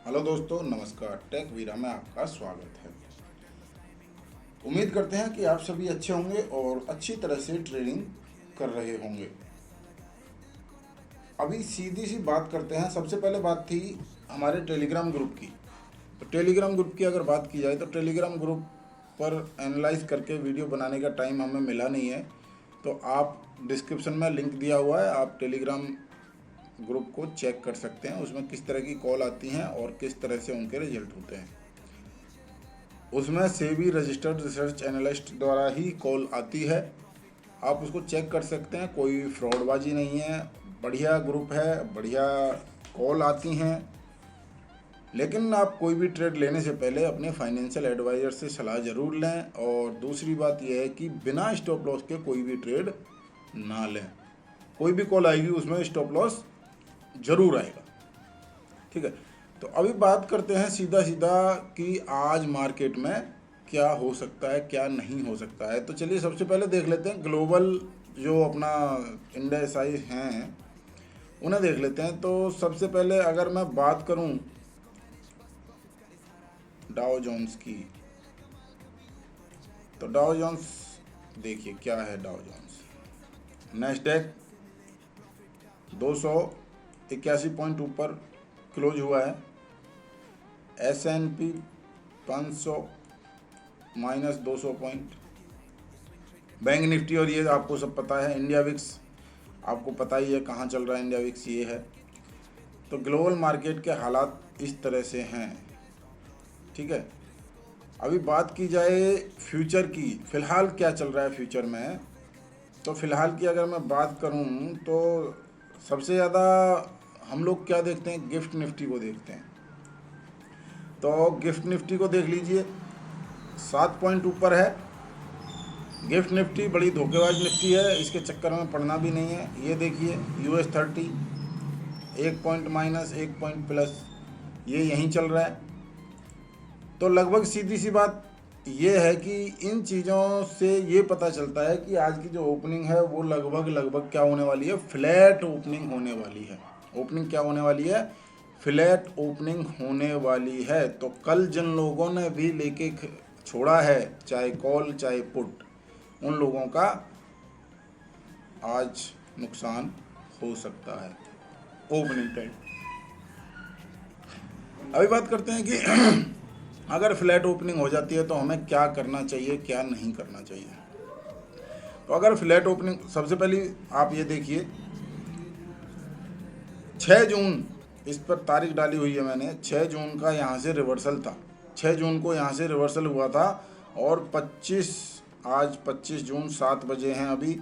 Hello दोस्तों, नमस्कार। Take वीरा में आपका स्वागत है। उम्मीद करते हैं कि आप सभी अच्छे होंगे और अच्छी तरह से ट्रेडिंग कर रहे होंगे। अभी सीधी सी बात करते हैं। सबसे पहले बात थी हमारे टेलीग्राम ग्रुप की। तो टेलीग्राम ग्रुप की अगर बात की जाए तो टेलीग्राम ग्रुप पर एनालाइज करके वीडियो बनाने का टाइम हमें मिला नहीं है। तो आप डिस्क्रिप्शन में लिंक दिया हुआ है, आप टेलीग्राम ग्रुप को चेक कर सकते हैं। उसमें किस तरह की कॉल आती हैं और किस तरह से उनके रिजल्ट होते हैं। उसमें सेबी रजिस्टर्ड रिसर्च एनालिस्ट द्वारा ही कॉल आती है। आप उसको चेक कर सकते हैं, कोई फ्रॉडबाजी नहीं है। बढ़िया ग्रुप है, बढ़िया कॉल आती हैं। लेकिन आप कोई भी ट्रेड लेने से पहले अपने फाइनेंशियल एडवाइज़र से सलाह ज़रूर लें। और दूसरी बात यह है कि बिना स्टॉप लॉस के कोई भी ट्रेड ना लें। कोई भी कॉल आएगी उसमें स्टॉप लॉस ज़रूर आएगा। ठीक है, तो अभी बात करते हैं सीधा सीधा कि आज मार्केट में क्या हो सकता है, क्या नहीं हो सकता है। तो चलिए सबसे पहले देख लेते हैं ग्लोबल जो अपना इंडेक्स हैं उन्हें देख लेते हैं। तो सबसे पहले अगर मैं बात करूं डाउ जोन्स की, तो डाउ जोन्स देखिए क्या है। डाउ जोन्स नेस्डैक 281 पॉइंट ऊपर क्लोज हुआ है। S&P 500 -200 point. बैंक निफ्टी, और ये आपको सब पता है। इंडिया विक्स आपको पता ही है कहाँ चल रहा है, इंडिया विक्स ये है। तो ग्लोबल मार्केट के हालात इस तरह से हैं। ठीक है, अभी बात की जाए फ्यूचर की, फ़िलहाल क्या चल रहा है फ्यूचर में। तो फ़िलहाल की अगर मैं बात करूं तो सबसे ज़्यादा हम लोग क्या देखते हैं, गिफ्ट निफ्टी को देखते हैं। तो गिफ्ट निफ्टी को देख लीजिए, 7 पॉइंट ऊपर है। गिफ्ट निफ्टी बड़ी धोखेबाज निफ्टी है, इसके चक्कर में पड़ना भी नहीं है। ये देखिए US30 1 point minus 1 point plus, ये यहीं चल रहा है। तो लगभग सीधी सी बात ये है कि इन चीज़ों से ये पता चलता है कि आज की जो ओपनिंग है वो लगभग क्या होने वाली है, फ्लैट ओपनिंग होने वाली है। ओपनिंग क्या होने वाली है, फ्लैट ओपनिंग होने वाली है। तो कल जिन लोगों ने भी लेके छोड़ा है, चाहे कॉल चाहे पुट, उन लोगों का आज नुकसान हो सकता है ओपनिंग टाइम। अभी बात करते हैं कि अगर फ्लैट ओपनिंग हो जाती है तो हमें क्या करना चाहिए, क्या नहीं करना चाहिए। तो अगर फ्लैट ओपनिंग, सबसे पहले आप ये देखिए 6 जून, इस पर तारीख डाली हुई है मैंने। 6 जून का यहाँ से रिवर्सल था। 6 जून को यहाँ से रिवर्सल हुआ था। और 25, आज 25 जून 7 बजे हैं अभी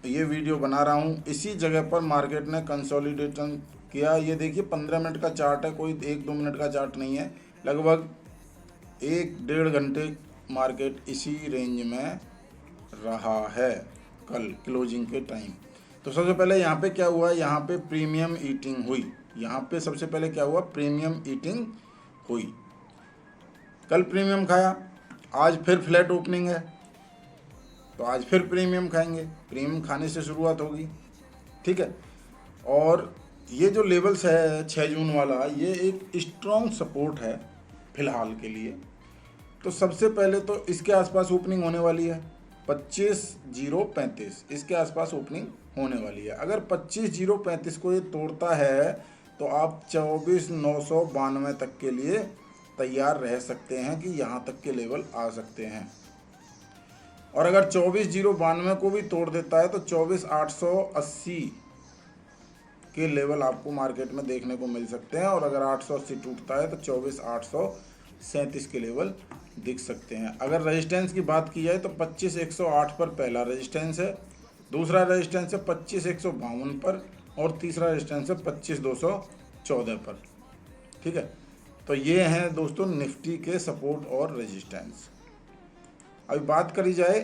ये वीडियो बना रहा हूँ। इसी जगह पर मार्केट ने कंसोलिडेशन किया। ये देखिए 15 मिनट का चार्ट है, कोई 1-2 मिनट का चार्ट नहीं है। लगभग 1-1.5 घंटे मार्केट इसी रेंज में रहा है कल क्लोजिंग के टाइम। तो सबसे पहले यहाँ पे क्या हुआ, यहाँ पे प्रीमियम ईटिंग हुई। यहाँ पे सबसे पहले क्या हुआ, प्रीमियम ईटिंग हुई। कल प्रीमियम खाया, आज फिर फ्लैट ओपनिंग है तो आज फिर प्रीमियम खाएंगे। प्रीमियम खाने से शुरुआत होगी। ठीक है, और ये जो लेवल्स है 6 जून वाला, ये एक स्ट्रॉन्ग सपोर्ट है फिलहाल के लिए। तो सबसे पहले तो इसके आसपास ओपनिंग होने वाली है। 25,035 इसके आसपास ओपनिंग होने वाली है। अगर 25,035 को ये तोड़ता है तो आप 24,992 तक के लिए तैयार रह सकते हैं कि यहाँ तक के लेवल आ सकते हैं। और अगर 24,092 को भी तोड़ देता है तो 24,880 के लेवल आपको मार्केट में देखने को मिल सकते हैं। और अगर 880 टूटता है तो 24,837 के लेवल दिख सकते हैं। अगर रेजिस्टेंस की बात की जाए तो 25,108 पर पहला रेजिस्टेंस है, दूसरा रेजिस्टेंस है 25,152 पर, और तीसरा रेजिस्टेंस है 25,214 पर। ठीक है, तो ये हैं दोस्तों निफ्टी के सपोर्ट और रेजिस्टेंस। अभी बात करी जाए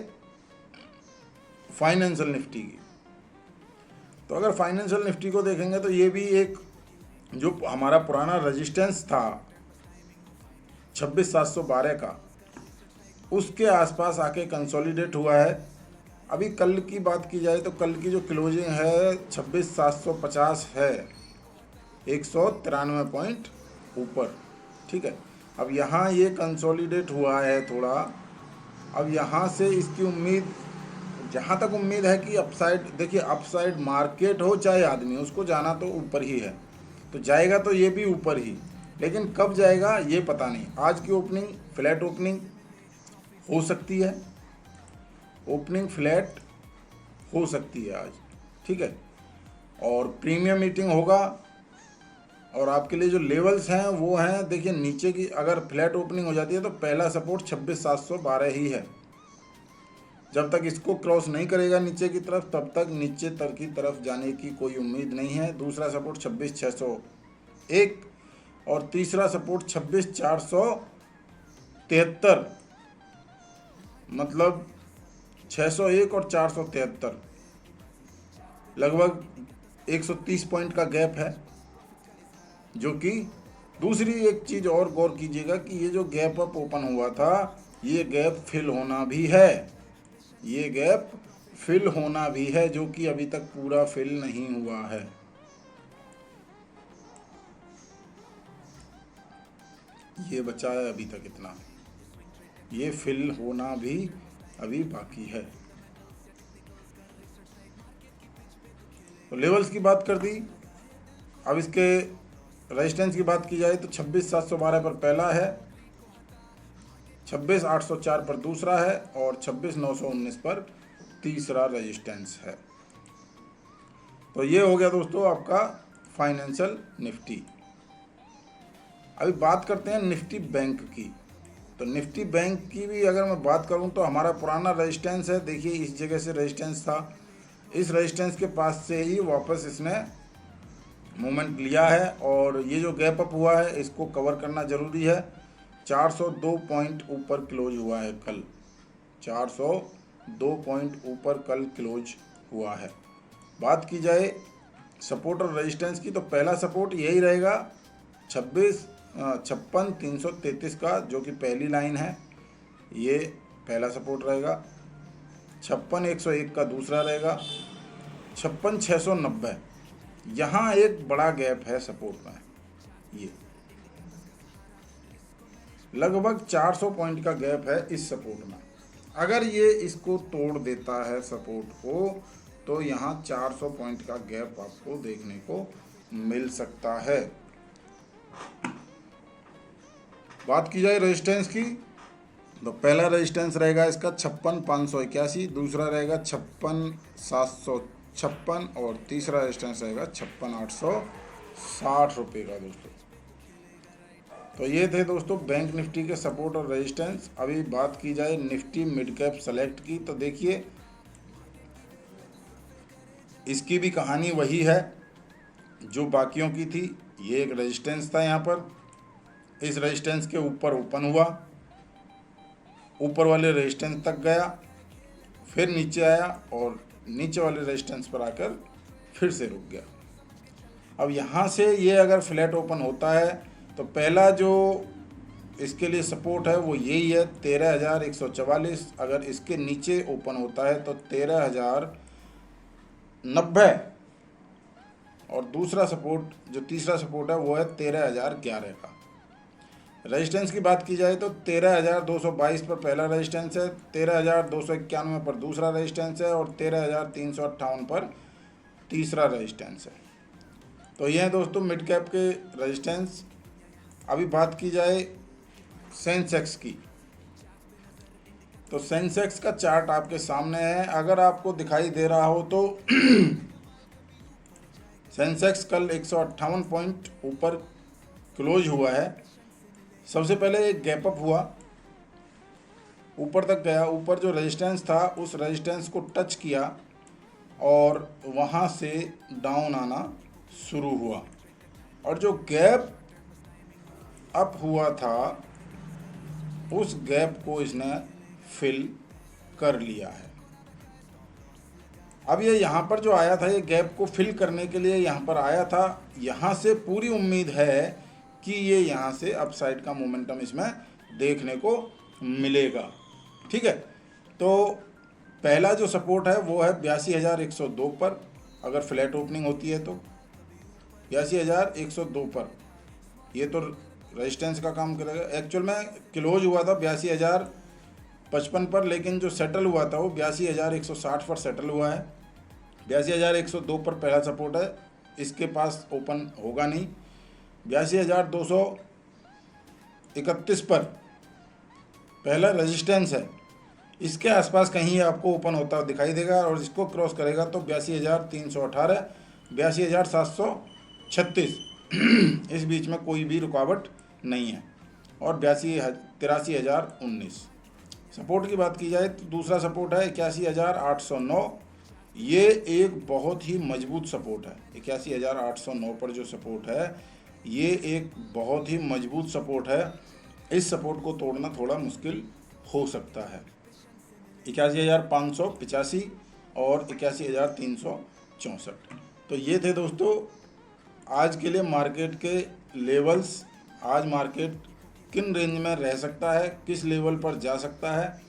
फाइनेंशियल निफ्टी की, तो अगर फाइनेंशियल निफ्टी को देखेंगे तो ये भी एक जो हमारा पुराना रेजिस्टेंस था 26,712 का, उसके आसपास आके कंसोलिडेट हुआ है। अभी कल की बात की जाए तो कल की जो क्लोजिंग है 26,750 है। 193 पॉइंट ऊपर। ठीक है, अब यहाँ ये कंसोलिडेट हुआ है थोड़ा। अब यहाँ से इसकी उम्मीद, जहाँ तक उम्मीद है कि अपसाइड, देखिए अपसाइड मार्केट हो चाहे आदमी, उसको जाना तो ऊपर ही है, तो जाएगा तो ये भी ऊपर ही, लेकिन कब जाएगा ये पता नहीं। आज की ओपनिंग फ्लैट ओपनिंग हो सकती है, ओपनिंग फ्लैट हो सकती है आज। ठीक है, और प्रीमियम मीटिंग होगा, और आपके लिए जो लेवल्स हैं वो हैं, देखिए नीचे की अगर फ्लैट ओपनिंग हो जाती है तो पहला सपोर्ट 26,712 ही है। जब तक इसको क्रॉस नहीं करेगा नीचे की तरफ, तब तक नीचे तर की तरफ जाने की कोई उम्मीद नहीं है। दूसरा सपोर्ट 26,601 और तीसरा सपोर्ट 26,473, मतलब 601 और 473, लगभग 130 पॉइंट का गैप है। जो कि दूसरी एक चीज़ और गौर कीजिएगा कि ये जो गैप अप ओपन हुआ था, ये गैप फिल होना भी है, ये गैप फिल होना भी है, जो कि अभी तक पूरा फिल नहीं हुआ है। ये बचा है अभी तक इतना, ये फिल होना भी अभी बाकी है। तो लेवल्स की बात कर दी। अब इसके रेजिस्टेंस की बात की जाए तो 26,712 पर पहला है, 26,804 पर दूसरा है और 26,919 पर तीसरा रेजिस्टेंस है। तो ये हो गया दोस्तों आपका फाइनेंशियल निफ्टी। अभी बात करते हैं निफ्टी बैंक की। तो निफ्टी बैंक की भी अगर मैं बात करूं तो हमारा पुराना रेजिस्टेंस है, देखिए इस जगह से रेजिस्टेंस था, इस रेजिस्टेंस के पास से ही वापस इसने मूवमेंट लिया है, और ये जो गैप अप हुआ है इसको कवर करना ज़रूरी है। 402 पॉइंट ऊपर क्लोज हुआ है कल, 402 पॉइंट ऊपर कल क्लोज हुआ है। बात की जाए सपोर्ट और रेजिस्टेंस की, तो पहला सपोर्ट यही रहेगा 56,333 का, जो कि पहली लाइन है, ये पहला सपोर्ट रहेगा। 56,101 का दूसरा रहेगा। 56,690, यहाँ एक बड़ा गैप है सपोर्ट में, ये लगभग 400 पॉइंट का गैप है इस सपोर्ट में। अगर ये इसको तोड़ देता है सपोर्ट को, तो यहाँ 400 पॉइंट का गैप आपको देखने को मिल सकता है। बात की जाए रेजिस्टेंस की, तो पहला रेजिस्टेंस रहेगा इसका 56,581, दूसरा रहेगा 56,756 और तीसरा रेजिस्टेंस रहेगा 56,860 रुपये का दोस्तों। तो ये थे दोस्तों बैंक निफ्टी के सपोर्ट और रेजिस्टेंस। अभी बात की जाए निफ्टी मिड कैप सेलेक्ट की, तो देखिए इसकी भी कहानी वही है जो बाकियों की थी। ये एक रेजिस्टेंस था यहाँ पर, इस रेजिस्टेंस के ऊपर ओपन हुआ, ऊपर वाले रेजिस्टेंस तक गया, फिर नीचे आया और नीचे वाले रेजिस्टेंस पर आकर फिर से रुक गया। अब यहाँ से ये अगर फ्लैट ओपन होता है तो पहला जो इसके लिए सपोर्ट है वो यही है 13,144। अगर इसके नीचे ओपन होता है तो 13,090, और दूसरा सपोर्ट जो तीसरा सपोर्ट है वो है 13,011 का। रेजिस्टेंस की बात की जाए तो 13,222 पर पहला रेजिस्टेंस है, 13,291 पर दूसरा रेजिस्टेंस है और 13,358 पर तीसरा रेजिस्टेंस है। तो ये है दोस्तों मिड कैप के रेजिस्टेंस। अभी बात की जाए सेंसेक्स की, तो सेंसेक्स का चार्ट आपके सामने है। अगर आपको दिखाई दे रहा हो तो सेंसेक्स कल 158 पॉइंट ऊपर क्लोज हुआ है। सबसे पहले एक गैप अप हुआ, ऊपर तक गया, ऊपर जो रेजिस्टेंस था उस रेजिस्टेंस को टच किया और वहाँ से डाउन आना शुरू हुआ, और जो गैप अप हुआ था उस गैप को इसने फिल कर लिया है। अब ये यहाँ पर जो आया था, ये गैप को फिल करने के लिए यहाँ पर आया था। यहाँ से पूरी उम्मीद है कि ये यहाँ से अपसाइड का मोमेंटम इसमें देखने को मिलेगा। ठीक है, तो पहला जो सपोर्ट है वो है 82,102 पर, अगर फ्लैट ओपनिंग होती है तो। 82,102 पर, ये तो रेजिस्टेंस का काम करेगा। एक्चुअल में क्लोज हुआ था 82,055 पर, लेकिन जो सेटल हुआ था वो 82,160 पर सेटल हुआ है। 82,102 पर पहला सपोर्ट है, इसके पास ओपन होगा नहीं। 82,231 पर पहला रेजिस्टेंस है, इसके आसपास कहीं आपको ओपन होता हुआ दिखाई देगा, और इसको क्रॉस करेगा तो 82,318, 82,736 इस बीच में कोई भी रुकावट नहीं है। और 83,019 सपोर्ट की बात की जाए तो दूसरा सपोर्ट है 81,809। ये एक बहुत ही मजबूत सपोर्ट है। 81,809 पर जो सपोर्ट है ये एक बहुत ही मजबूत सपोर्ट है। इस सपोर्ट को तोड़ना थोड़ा मुश्किल हो सकता है। 81,585 और 81,364। तो ये थे दोस्तों आज के लिए मार्केट के लेवल्स। आज मार्केट किन रेंज में रह सकता है, किस लेवल पर जा सकता है,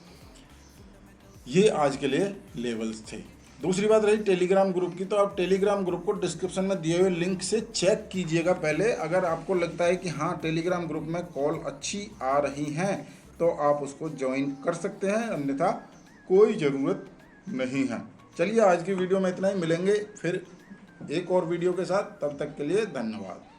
ये आज के लिए लेवल्स थे। दूसरी बात रही टेलीग्राम ग्रुप की, तो आप टेलीग्राम ग्रुप को डिस्क्रिप्शन में दिए हुए लिंक से चेक कीजिएगा पहले। अगर आपको लगता है कि हाँ टेलीग्राम ग्रुप में कॉल अच्छी आ रही हैं तो आप उसको ज्वाइन कर सकते हैं, अन्यथा कोई ज़रूरत नहीं है। चलिए आज की वीडियो में इतना ही, मिलेंगे फिर एक और वीडियो के साथ, तब तक के लिए धन्यवाद।